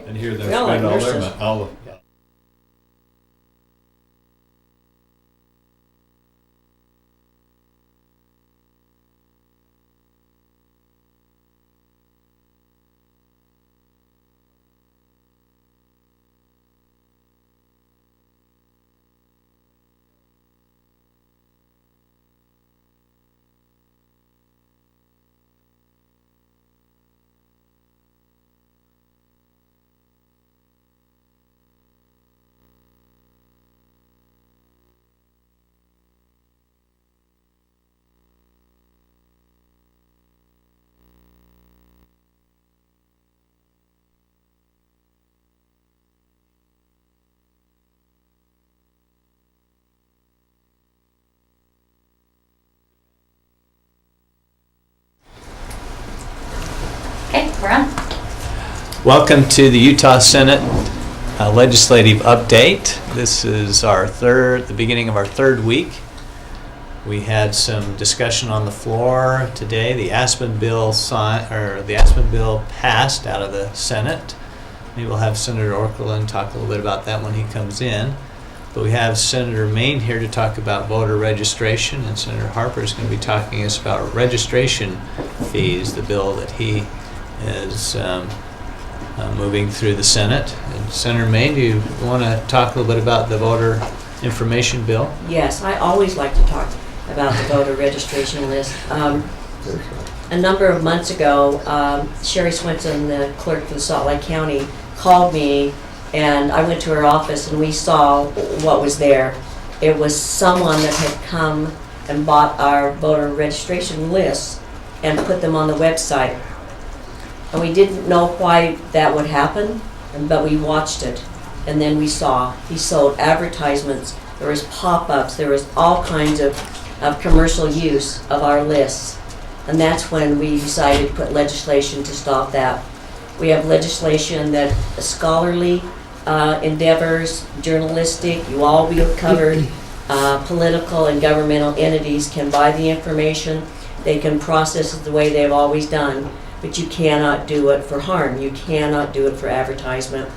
and hear them We all like spend all nurses. their all. Okay, we're on. Welcome to the Utah Senate legislative update. This is the beginning of our third week. We had some discussion on the floor today. The Aspen bill passed out of the Senate. Maybe we'll have Senator Orkelin talk a little bit about that when he comes in. But we have Senator Main here to talk about voter registration, and Senator Harper is going to be talking to us about registration fees, the bill that he is moving through the Senate. And Senator Main, do you want to talk a little bit about the voter information bill? Yes, I always like to talk about the voter registration list. A number of months ago, Sherry Swenson, the clerk for the Salt Lake County, called me, and I went to her office and we saw what was there. It was someone that had come and bought our voter registration lists and put them on the website. And we didn't know why that would happen, but we watched it. And then we saw he sold advertisements, there was pop-ups, there was all kinds of commercial use of our lists. And that's when we decided to put legislation to stop that. We have legislation that scholarly endeavors, journalistic, you all be covered, political and governmental entities can buy the information. They can process it the way they've always done, but you cannot do it for harm. You cannot do it for advertisement.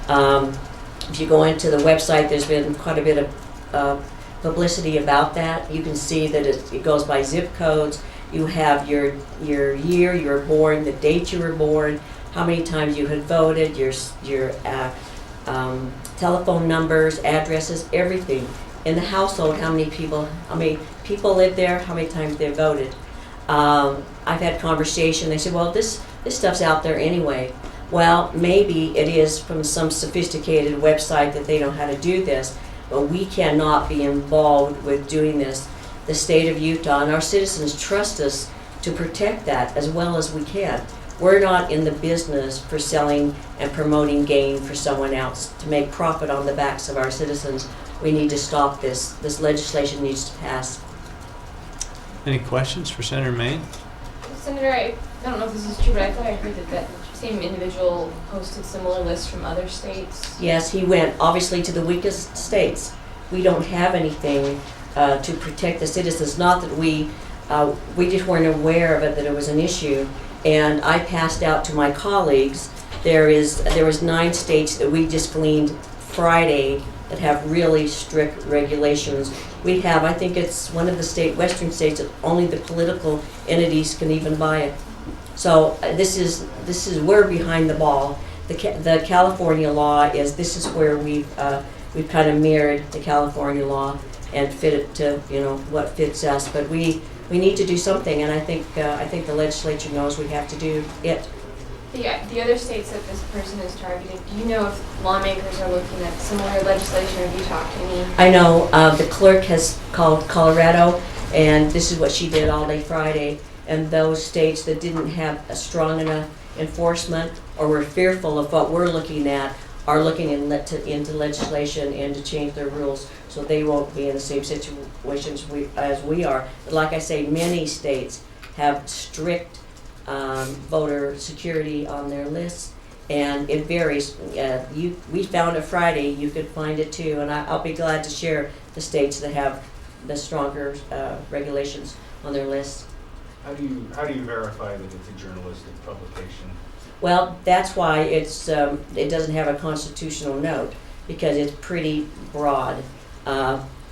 If you go into the website, there's been quite a bit of publicity about that. You can see that it goes by zip codes. You have your year you were born, the date you were born, how many times you had voted, your telephone numbers, addresses, everything. In the household, how many people live there, how many times they voted. I've had conversation, they say, well, this stuff's out there anyway. Well, maybe it is from some sophisticated website that they know how to do this, but we cannot be involved with doing this. The state of Utah and our citizens trust us to protect that as well as we can. We're not in the business for selling and promoting gain for someone else to make profit on the backs of our citizens. We need to stop this. This legislation needs to pass. Any questions for Senator Main? Senator, I don't know if this is true, but I thought I heard that same individual posted similar lists from other states. Yes, he went obviously to the weakest states. We don't have anything to protect the citizens. Not that we just weren't aware of it, that it was an issue. And I passed out to my colleagues. There was 9 states that we just gleaned Friday that have really strict regulations. We have, I think it's one of the western states that only the political entities can even buy it. So this is we're behind the ball. The California law this is where we've kind of mirrored the California law and fit it to what fits us. But we need to do something, and I think the legislature knows we have to do it. The other states that this person is targeted, do you know if lawmakers are looking at similar legislation, or have you talked to any? I know the clerk has called Colorado, and this is what she did all day Friday. And those states that didn't have a strong enough enforcement or were fearful of what we're looking at are looking into legislation and to change their rules so they won't be in the same situations as we are. But like I say, many states have strict voter security on their lists, and it varies. We found it Friday. You could find it too, and I'll be glad to share the states that have the stronger regulations on their lists. How do you verify that it's a journalistic publication? Well, that's why it doesn't have a constitutional note, because it's pretty broad.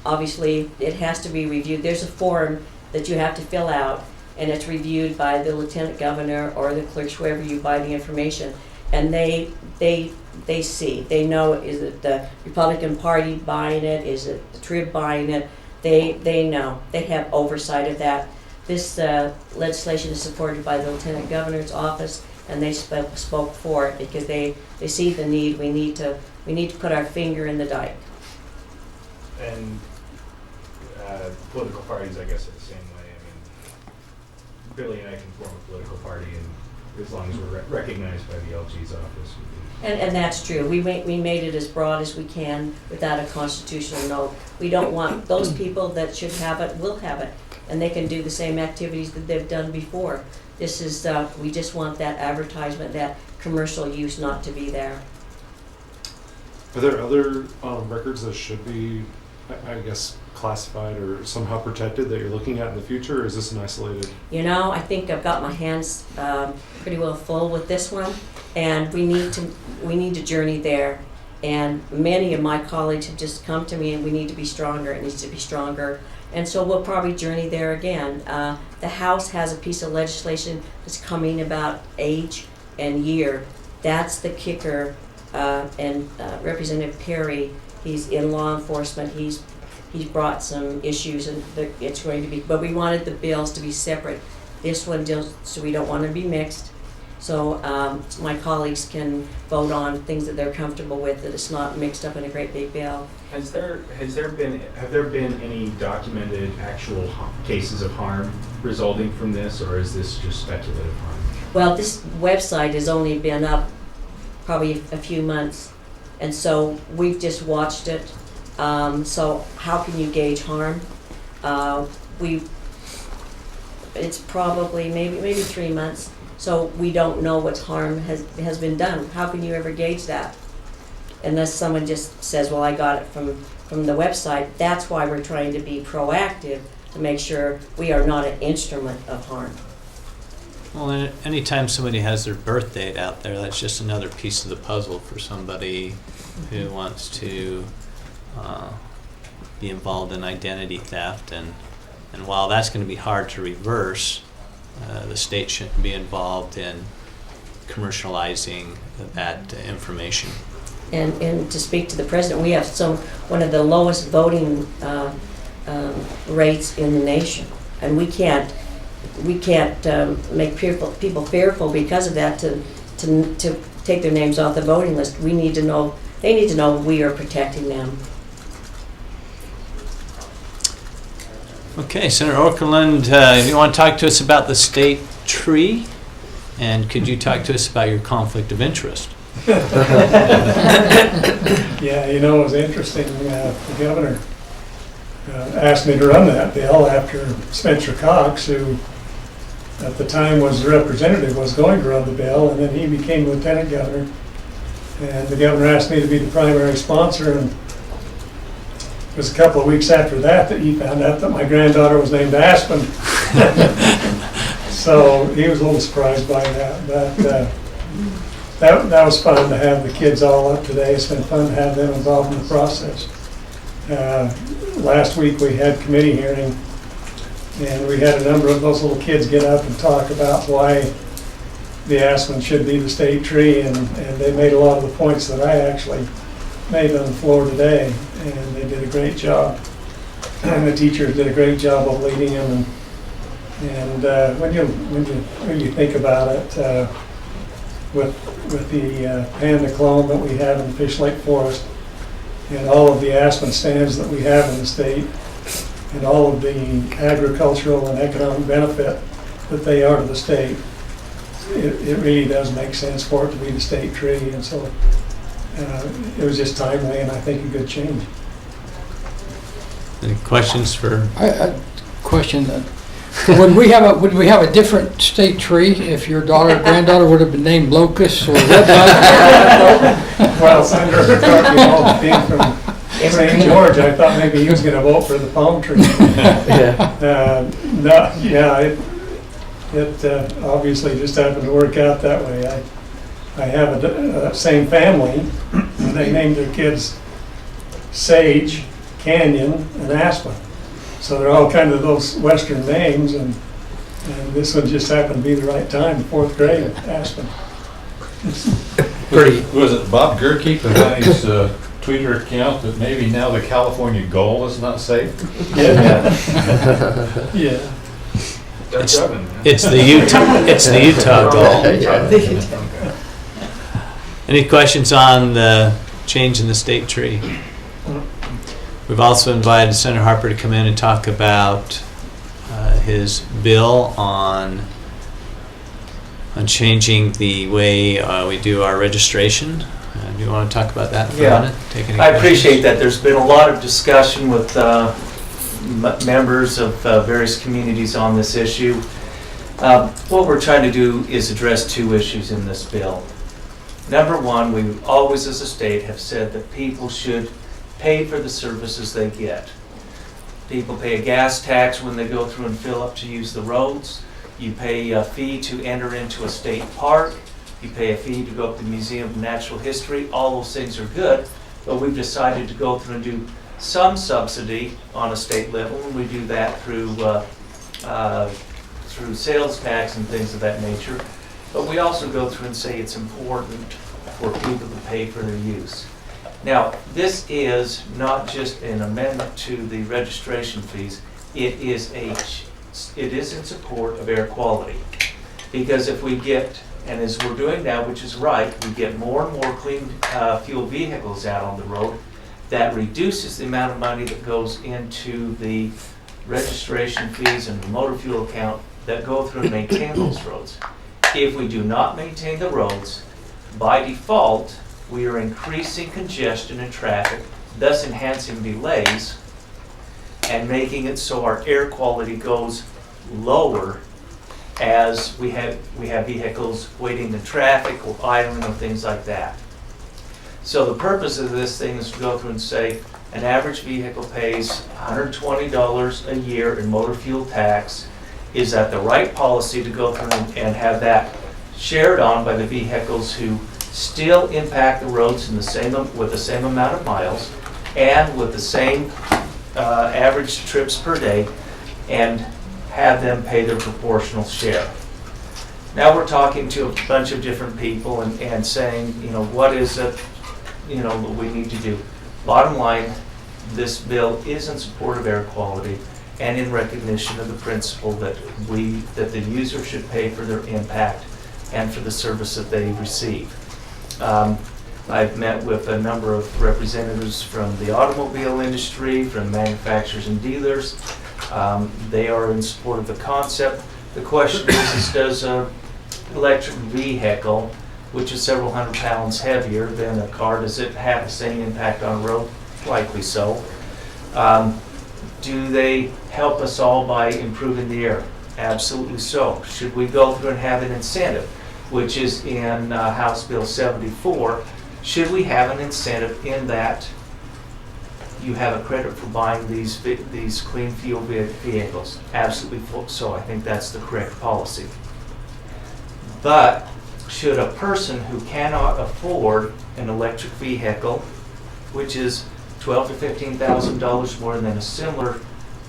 Obviously, it has to be reviewed. There's a form that you have to fill out, and it's reviewed by the lieutenant governor or the clerks, whoever you buy the information, and they see. They know, is it the Republican Party buying it? Is it the Trib buying it? They know. They have oversight of that. This legislation is supported by the lieutenant governor's office, and they spoke for it because they see the need. We need to put our finger in the dike. And political parties, I guess, are the same way. I mean, Billy and I can form a political party, and as long as we're recognized by the LG's office. And that's true. We made it as broad as we can without a constitutional note. We don't want those people that should have it will have it, and they can do the same activities that they've done before. This is we just want that advertisement, that commercial use not to be there. Are there other records that should be, I guess, classified or somehow protected that you're looking at in the future, or is this an isolated? You know, I think I've got my hands pretty well full with this one, and we need to journey there. And many of my colleagues have just come to me, and we need to be stronger. It needs to be stronger, and so we'll probably journey there again. The House has a piece of legislation that's coming about age and year. That's the kicker. And Representative Perry, he's in law enforcement. He's brought some issues, and it's going to be. But we wanted the bills to be separate. This one deals, so we don't want to be mixed. So my colleagues can vote on things that they're comfortable with. That it's not mixed up in a great big bill. Have there been any documented actual cases of harm resulting from this, or is this just speculative harm? Well, this website has only been up probably a few months, and so we've just watched it. So how can you gauge harm? It's probably maybe 3 months, so we don't know what harm has been done. How can you ever gauge that? Unless someone just says, well, I got it from the website. That's why we're trying to be proactive to make sure we are not an instrument of harm. Well, anytime somebody has their birth date out there, that's just another piece of the puzzle for somebody who wants to be involved in identity theft. And while that's going to be hard to reverse, the state shouldn't be involved in commercializing that information. And to speak to the president, we have one of the lowest voting rates in the nation, and we can't make people fearful because of that to take their names off the voting list. They need to know we are protecting them. Okay, Senator Orkerland, you want to talk to us about the state tree, and could you talk to us about your conflict of interest? Yeah, it was interesting. The governor asked me to run that bill after Spencer Cox, who at the time was the representative, was going to run the bill, and then he became lieutenant governor. And the governor asked me to be the primary sponsor, and it was a couple of weeks after that he found out that my granddaughter was named Aspen. So he was a little surprised by that, but that was fun to have the kids all up today. It's been fun to have them involved in the process. Last week we had committee hearing, and we had a number of those little kids get up and talk about why the aspen should be the state tree, and they made a lot of the points that I actually made on the floor today, and they did a great job. And the teachers did a great job of leading them, and when you think about it, with the panda clone that we have in the Fish Lake Forest, and all of the aspen stands that we have in the state, and all of the agricultural and economic benefit that they are to the state, it really does make sense for it to be the state tree. And so it was just timely, and I think a good change. Any questions for? Question. Would we have a different state tree if your granddaughter would have been named Locust or Redbud? Well, Senator being from St. George, I thought maybe he was going to vote for the palm tree. It obviously just happened to work out that way. I have a same family, and they named their kids Sage, Canyon, and Aspen. So they're all kind of those Western names, and this one just happened to be the right time, 4th grade, Aspen. Pretty. Was it Bob Gerke put on his Twitter account that maybe now the California goal is not safe? Yeah. Yeah. It's the Utah goal. Any questions on the change in the state tree? We've also invited Senator Harper to come in and talk about his bill on changing the way we do our registration. Do you want to talk about that for a minute? Take any I questions? appreciate that. There's been a lot of discussion with members of various communities on this issue. What we're trying to do is address 2 issues in this bill. Number one, we always as a state have said that people should pay for the services they get. People pay a gas tax when they go through and fill up to use the roads. You pay a fee to enter into a state park. You pay a fee to go up to the Museum of Natural History. All those things are good, but we've decided to go through and do some subsidy on a state level, and we do that through sales tax and things of that nature. But we also go through and say it's important for people to pay for their use. Now, this is not just an amendment to the registration fees. It is in support of air quality. Because if we get, and as we're doing now, which is right, we get more and more clean fuel vehicles out on the road, that reduces the amount of money that goes into the registration fees and the motor fuel account that go through and maintain those roads. If we do not maintain the roads, by default, we are increasing congestion in traffic, thus enhancing delays and making it so our air quality goes lower as we have vehicles waiting in traffic or idling and things like that. So the purpose of this thing is to go through and say an average vehicle pays $120 a year in motor fuel tax. Is that the right policy to go through and have that shared on by the vehicles who still impact the roads with the same amount of miles and with the same average trips per day, and have them pay their proportional share? Now we're talking to a bunch of different people and saying, what is it, that we need to do. Bottom line, this bill is in support of air quality and in recognition of the principle that the user should pay for their impact and for the service that they receive. I've met with a number of representatives from the automobile industry, from manufacturers and dealers. They are in support of the concept. The question is does an electric vehicle, which is several hundred pounds heavier than a car, does it have the same impact on the road? Likely so. Do they help us all by improving the air? Absolutely so. Should we go through and have an incentive, which is in House Bill 74? Should we have an incentive in that you have a credit for buying these clean fuel vehicles? Absolutely so. I think that's the correct policy. But should a person who cannot afford an electric vehicle, which is $12,000 to $15,000 more than a similar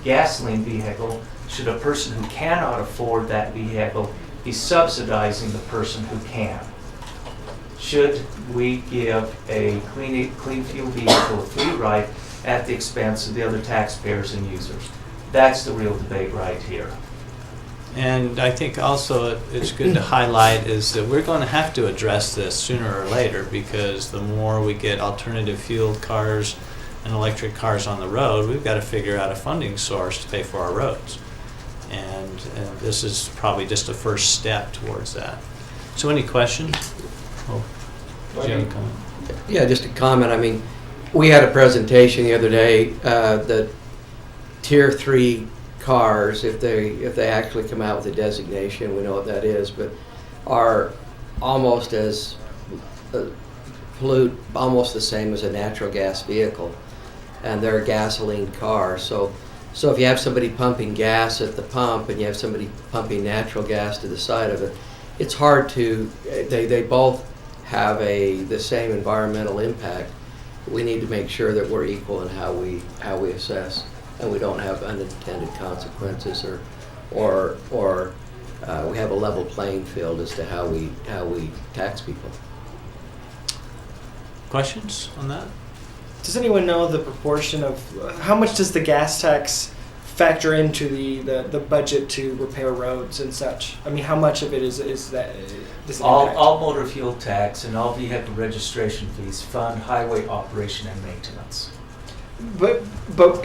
gasoline vehicle, should a person who cannot afford that vehicle be subsidizing the person who can? Should we give a clean fuel vehicle a free ride at the expense of the other taxpayers and users? That's the real debate right here. And I think also it's good to highlight is that we're going to have to address this sooner or later, because the more we get alternative fueled cars and electric cars on the road, we've got to figure out a funding source to pay for our roads. And this is probably just a first step towards that. So any questions? Oh, do you have a comment? Yeah, just a comment. I mean, we had a presentation the other day that Tier 3 cars, if they actually come out with a designation, we know what that is, but are almost as pollute almost the same as a natural gas vehicle, and they're a gasoline car. So if you have somebody pumping gas at the pump and you have somebody pumping natural gas to the side of it, it's hard to. They both have the same environmental impact, we need to make sure that we're equal in how we assess, and we don't have unintended consequences, or we have a level playing field as to how we tax people. Questions on that? Does anyone know the proportion of how much does the gas tax factor into the budget to repair roads and such? I mean, how much of it is that does it impact? All motor fuel tax and all vehicle registration fees fund highway operation and maintenance. But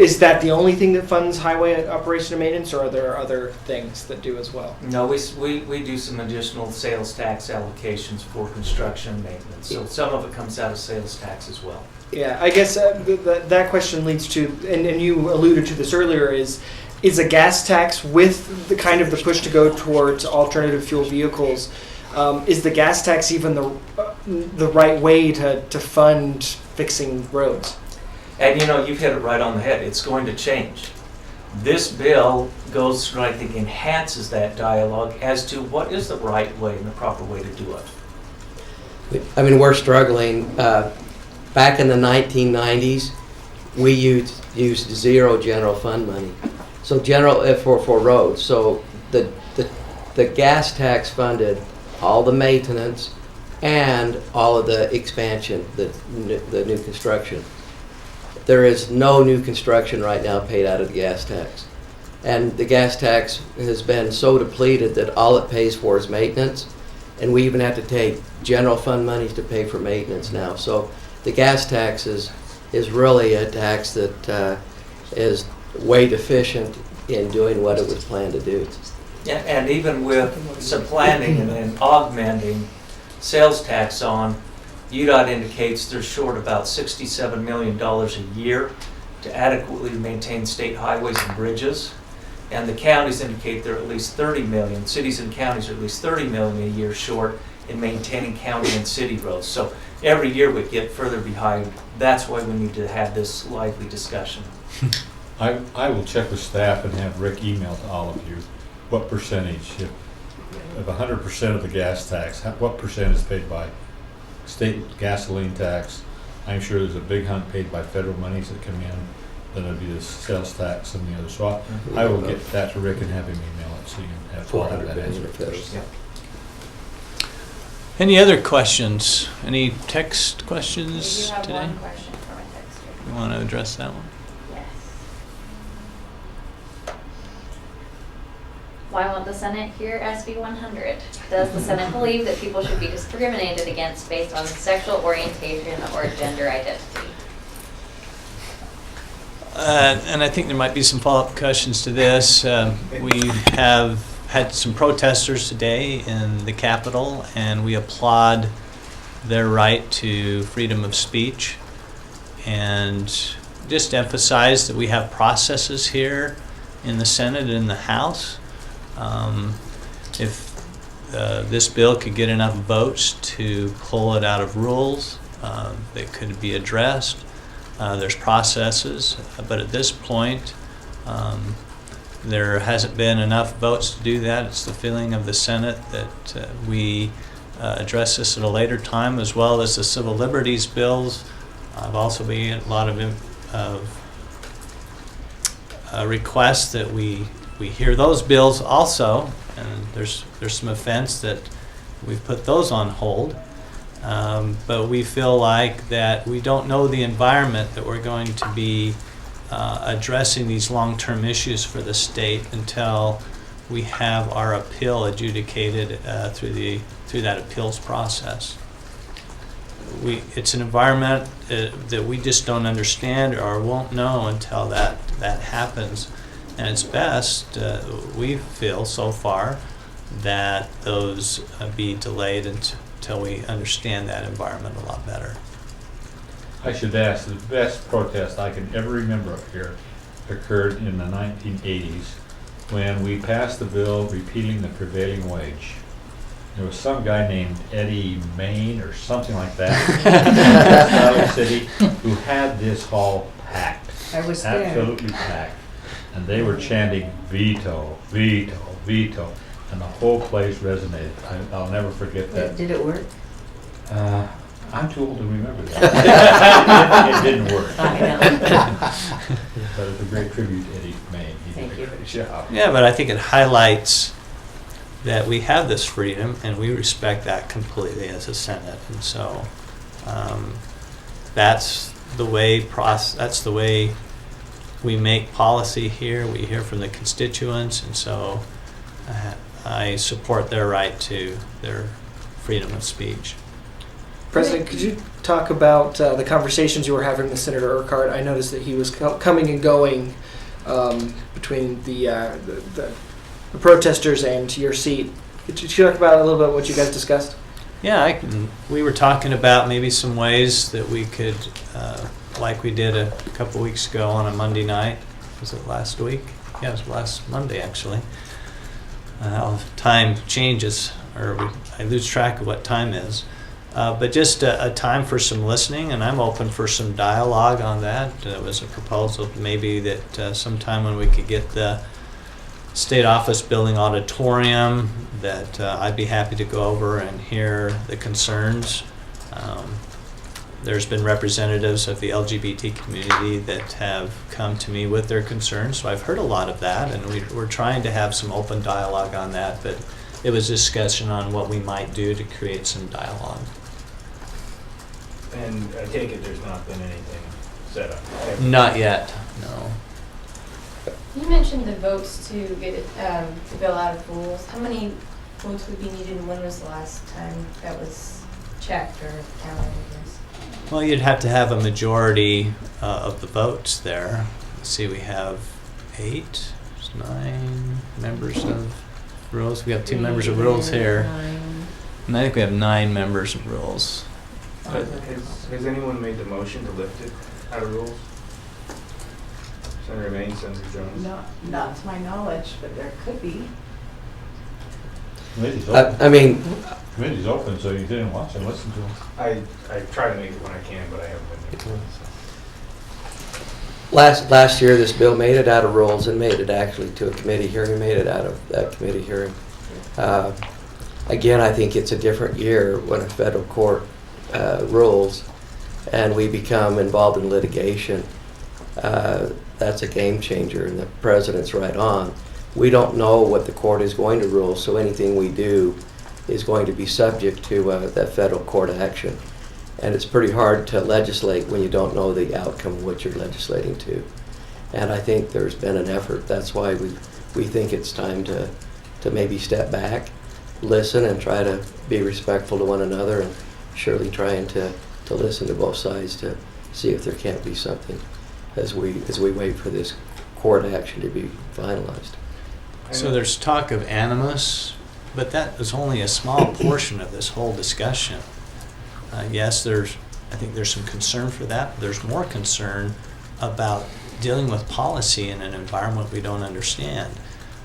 is that the only thing that funds highway operation and maintenance, or are there other things that do as well? No, we do some additional sales tax allocations for construction and maintenance. So some of it comes out of sales tax as well. Yeah, I guess that question leads to, and you alluded to this earlier, is a gas tax with the kind of the push to go towards alternative fuel vehicles, is the gas tax even the right way to fund fixing roads? And you've hit it right on the head. It's going to change. This bill goes through, I think, enhances that dialogue as to what is the right way and the proper way to do it. I mean, we're struggling. Back in the 1990s, we used zero general fund money. So for roads. So the gas tax funded all the maintenance and all of the expansion, the new construction. There is no new construction right now paid out of the gas tax. And the gas tax has been so depleted that all it pays for is maintenance. And we even have to take general fund monies to pay for maintenance now. So the gas tax is really a tax that is way deficient in doing what it was planned to do. Yeah, and even with supplanting and then augmenting sales tax on, UDOT indicates they're short about $67 million a year to adequately maintain state highways and bridges. And the counties indicate they're at least 30 million, cities and counties are at least 30 million a year short in maintaining county and city roads. So every year we get further behind. That's why we need to have this lively discussion. I will check with staff and have Rick email to all of you what percentage, of 100% of the gas tax, what percent is paid by state gasoline tax. I'm sure there's a big hunt paid by federal monies that come in. Then it'll be the sales tax and the other. So I will get that to Rick and have him email it so you can have part of that answer first. Yeah. Any other questions? Any text questions We do have today? one question from a texter. You want to address that one? Yes. Why won't the Senate hear SB 100? Does the Senate believe that people should be discriminated against based on sexual orientation or gender identity? And I think there might be some follow-up questions to this. We have had some protesters today in the Capitol, and we applaud their right to freedom of speech, and just emphasize that we have processes here in the Senate and in the House. If this bill could get enough votes to pull it out of rules, that could be addressed. There's processes, but at this point, there hasn't been enough votes to do that. It's the feeling of the Senate that we address this at a later time, as well as the civil liberties bills. I've also been a lot of requests that we hear those bills also, and there's some offense that we've put those on hold. But we feel like that we don't know the environment that we're going to be addressing these long-term issues for the state until we have our appeal adjudicated through that appeals process. It's an environment that we just don't understand or won't know until that happens. And it's best, we feel so far, that those be delayed until we understand that environment a lot better. I should ask, the best protest I can ever remember up here occurred in the 1980s when we passed the bill repealing the prevailing wage. There was some guy named Eddie Main or something like that in City who had this hall packed. I was there. Absolutely packed. And they were chanting veto, veto, veto, and the whole place resonated. I'll never forget that. Did it work? I'm too old to remember that. It didn't work. I know. But it's a great tribute to Eddie May. He Thank did a you. great job. Yeah, but I think it highlights that we have this freedom and we respect that completely as a Senate. And so that's the way we make policy here. We hear from the constituents, and so I support their right to their freedom of speech. President, could you talk about the conversations you were having with Senator Urquhart? I noticed that he was coming and going between the protesters and your seat. Could you talk about a little bit what you guys discussed? Yeah, we were talking about maybe some ways that we could, like we did a couple weeks ago on a Monday night. Was it last week? Yeah, it was last Monday actually. How time changes, or I lose track of what time is. But just a time for some listening, and I'm open for some dialogue on that. There was a proposal maybe that sometime when we could get the state office building auditorium, that I'd be happy to go over and hear the concerns. There's been representatives of the LGBT community that have come to me with their concerns, so I've heard a lot of that, and we're trying to have some open dialogue on that, but it was discussion on what we might do to create some dialogue. And I take it there's not been anything set up? Not yet, no. You mentioned the votes to get it, the bill out of rules. How many votes would be needed, and when was the last time that was checked or counted, I guess? Well, you'd have to have a majority of the votes there. Let's see, we have 9 members of rules. We have 2 members of rules here. 9. And I think we have 9 members of rules. Has anyone made the motion to lift it out of rules? Senator Maine, Senator Jones? Not to my knowledge, but there could be. Committee's open. I mean, Committee's open, so you didn't watch and listen to them. I try to make it when I can, but I haven't been able to. last year, this bill made it out of rules and made it actually to a committee hearing, made it out of that committee hearing. Again, I think it's a different year when a federal court rules and we become involved in litigation. That's a game changer, and the president's right on. We don't know what the court is going to rule, so anything we do is going to be subject to that federal court action. And it's pretty hard to legislate when you don't know the outcome of what you're legislating to. And I think there's been an effort. That's why we think it's time to maybe step back, listen, and try to be respectful to one another, and surely trying to listen to both sides to see if there can't be something as we wait for this court action to be finalized. So there's talk of animus, but that is only a small portion of this whole discussion. Yes, I think there's some concern for that. There's more concern about dealing with policy in an environment we don't understand.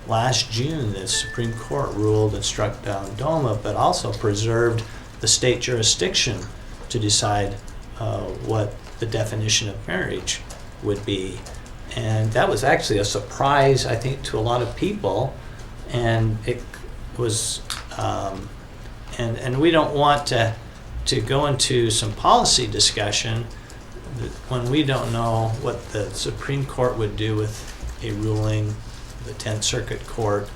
Last June, the Supreme Court ruled and struck down DOMA, but also preserved the state jurisdiction to decide what the definition of marriage would be. And that was actually a surprise, I think, to a lot of people. And it was, and we don't want to go into some policy discussion when we don't know what the Supreme Court would do with a ruling, the 10th Circuit Court.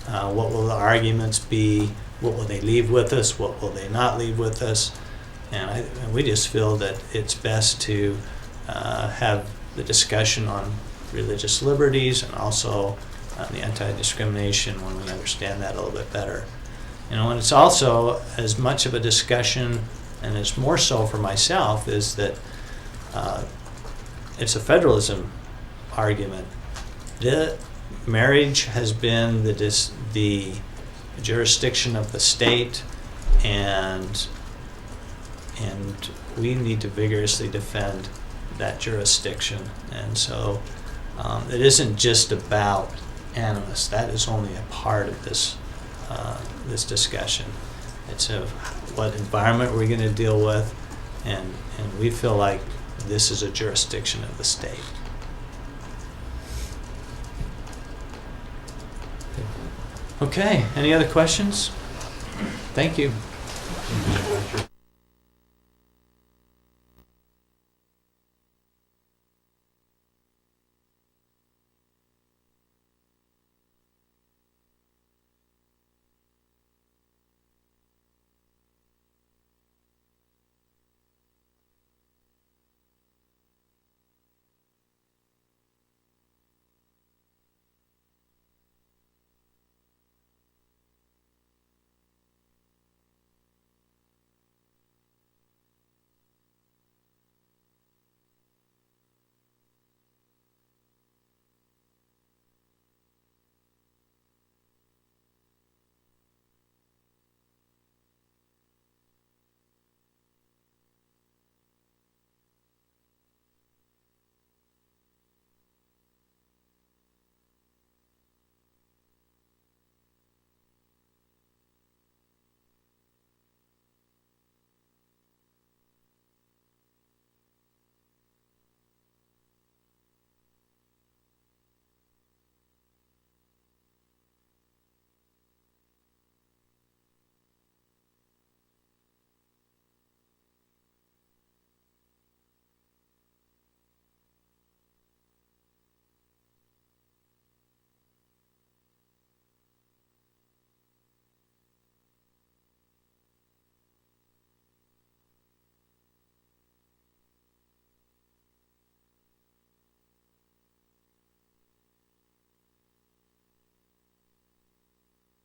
What will the arguments be? What will they leave with us? What will they not leave with us? And we just feel that it's best to have the discussion on religious liberties and also on the anti-discrimination when we understand that a little bit better. You know, and it's also as much of a discussion, and it's more so for myself, is that it's a federalism argument. The marriage has been the jurisdiction of the state, and we need to vigorously defend that jurisdiction. And so it isn't just about animus. That is only a part of this this discussion. It's what environment we're going to deal with, and we feel like this is a jurisdiction of the state. Okay, any other questions? Thank you.